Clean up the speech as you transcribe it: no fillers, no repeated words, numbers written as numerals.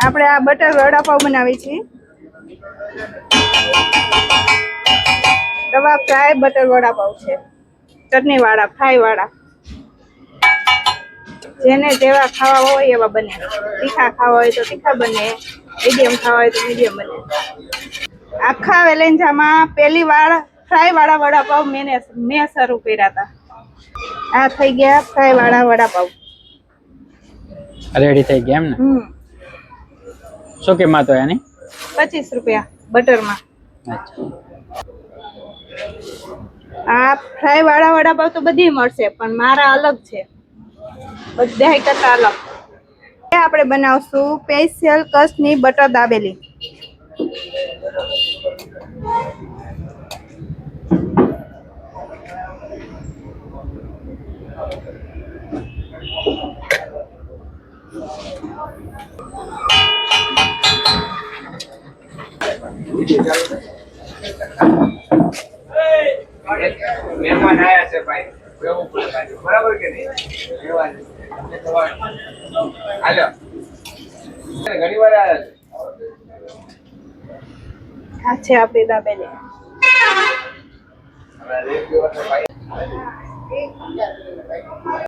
આપણે આ બટર વડાપાવ બનાવી છીએ. રવા ફ્રાય બટર વડાપાવ છે, ચટણી વાળા, ફ્રાય વાળા. જેને જેવા ખાવા હોય એવા બને. તીખા ખાવા હોય તો તીખા બને, મીડિયમ ખાવા હોય તો મીડિયમ બને. આખા વેલેન્જામાં પહેલી વાર ફ્રાય વાળા વડાપાવ મેં શરૂ કર્યા હતા. આ થઈ ગયા ફ્રાય વાળા વડાપાવ. રેડી થઈ ગયા એમ ને? શું કિંમત હોય એની? 25 રૂપિયા બટરમાં. આ ફ્રાય વાળા વડાપાવ તો બધી મળશે, પણ મારા અલગ છે, બધા કરતા અલગ. આપણે બનાવશું સ્પેશિયલ કચ્છની બટર દાબેલી. મહેમાન આયા છે ભાઈ, બરાબર કે નહીં? હાલો, ઘણી વાર આવ્યા છે. આ છે આપણી દાબેલી.